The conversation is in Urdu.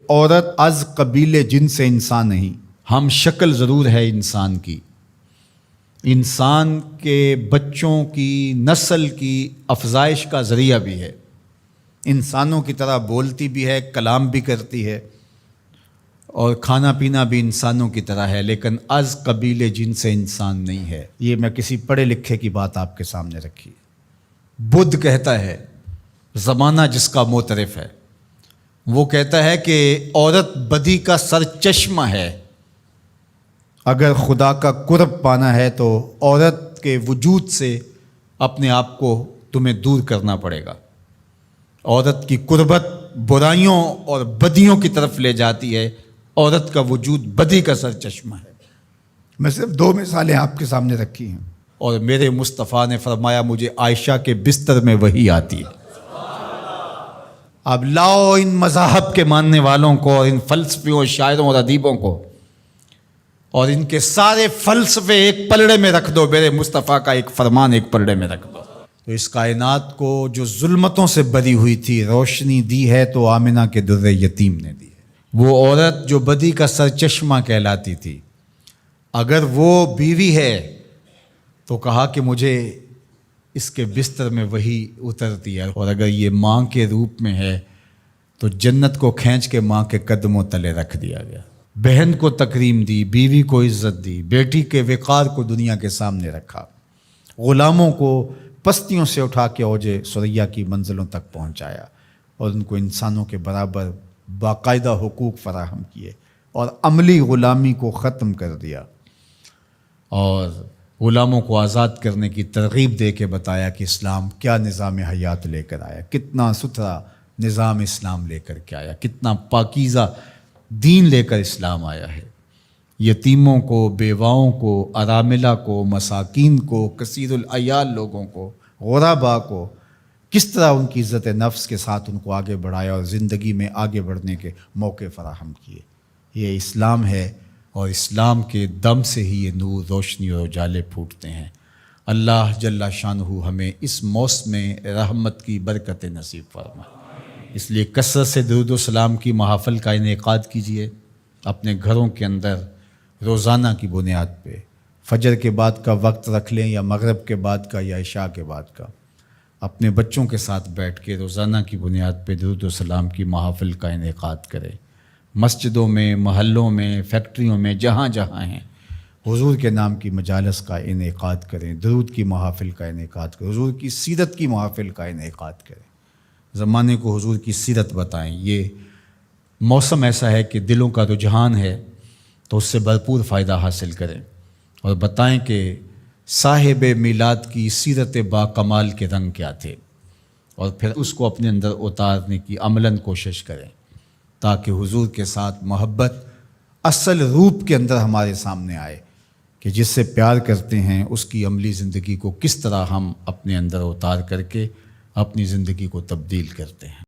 عورت از قبیل جن سے انسان نہیں، ہم شکل ضرور ہے انسان کی، انسان کے بچوں کی نسل کی افزائش کا ذریعہ بھی ہے، انسانوں کی طرح بولتی بھی ہے، کلام بھی کرتی ہے اور کھانا پینا بھی انسانوں کی طرح ہے، لیکن از قبیل جن سے انسان نہیں ہے۔ یہ میں کسی پڑھے لکھے کی بات آپ کے سامنے رکھی۔ بدھ کہتا ہے، زمانہ جس کا معترف ہے، وہ کہتا ہے کہ عورت بدی کا سر چشمہ ہے، اگر خدا کا قرب پانا ہے تو عورت کے وجود سے اپنے آپ کو تمہیں دور کرنا پڑے گا۔ عورت کی قربت برائیوں اور بدیوں کی طرف لے جاتی ہے، عورت کا وجود بدی کا سر چشمہ ہے۔ میں صرف 2 مثالیں آپ کے سامنے رکھی ہیں، اور میرے مصطفیٰ نے فرمایا مجھے عائشہ کے بستر میں وحی آتی ہے۔ اب لاؤ ان مذاہب کے ماننے والوں کو اور ان فلسفیوں، شاعروں اور ادیبوں کو، اور ان کے سارے فلسفے ایک پلڑے میں رکھ دو، میرے مصطفیٰ کا ایک فرمان ایک پلڑے میں رکھ دو۔ تو اس کائنات کو جو ظلمتوں سے بری ہوئی تھی، روشنی دی ہے تو آمنہ کے در یتیم نے دی ہے۔ وہ عورت جو بدی کا سر چشمہ کہلاتی تھی، اگر وہ بیوی ہے تو کہا کہ مجھے اس کے بستر میں وہی اترتی ہے، اور اگر یہ ماں کے روپ میں ہے تو جنت کو کھینچ کے ماں کے قدموں تلے رکھ دیا گیا۔ بہن کو تکریم دی، بیوی کو عزت دی، بیٹی کے وقار کو دنیا کے سامنے رکھا، غلاموں کو پستیوں سے اٹھا کے اوج ثریا کی منزلوں تک پہنچایا، اور ان کو انسانوں کے برابر باقاعدہ حقوق فراہم کیے، اور عملی غلامی کو ختم کر دیا، اور غلاموں کو آزاد کرنے کی ترغیب دے کے بتایا کہ اسلام کیا نظام حیات لے کر آیا، کتنا ستھرا نظام اسلام لے کر کے آیا، کتنا پاکیزہ دین لے کر اسلام آیا ہے۔ یتیموں کو، بیواؤں کو، اراملہ کو، مساکین کو، کثیر العیال لوگوں کو، غربا کو کس طرح ان کی عزت نفس کے ساتھ ان کو آگے بڑھایا اور زندگی میں آگے بڑھنے کے موقع فراہم کیے۔ یہ اسلام ہے، اور اسلام کے دم سے ہی یہ نور، روشنی اور اجالے پھوٹتے ہیں۔ اللہ جل شانہ ہمیں اس موسم رحمت کی برکت نصیب فرمائے۔ اس لیے کثرت سے درود و سلام کی محافل کا انعقاد کیجیے اپنے گھروں کے اندر، روزانہ کی بنیاد پہ، فجر کے بعد کا وقت رکھ لیں یا مغرب کے بعد کا یا عشاء کے بعد کا، اپنے بچوں کے ساتھ بیٹھ کے روزانہ کی بنیاد پہ درود و سلام کی محافل کا انعقاد کریں۔ مسجدوں میں، محلوں میں، فیکٹریوں میں، جہاں جہاں ہیں، حضور کے نام کی مجالس کا انعقاد کریں، درود کی محافل کا انعقاد کریں، حضور کی سیرت کی محافل کا انعقاد کریں، زمانے کو حضور کی سیرت بتائیں۔ یہ موسم ایسا ہے کہ دلوں کا رجحان ہے، تو اس سے بھرپور فائدہ حاصل کریں، اور بتائیں کہ صاحب میلاد کی سیرت با کمال کے رنگ کیا تھے، اور پھر اس کو اپنے اندر اتارنے کی عملاً کوشش کریں، تاکہ حضور کے ساتھ محبت اصل روپ کے اندر ہمارے سامنے آئے، کہ جس سے پیار کرتے ہیں اس کی عملی زندگی کو کس طرح ہم اپنے اندر اتار کر کے اپنی زندگی کو تبدیل کرتے ہیں۔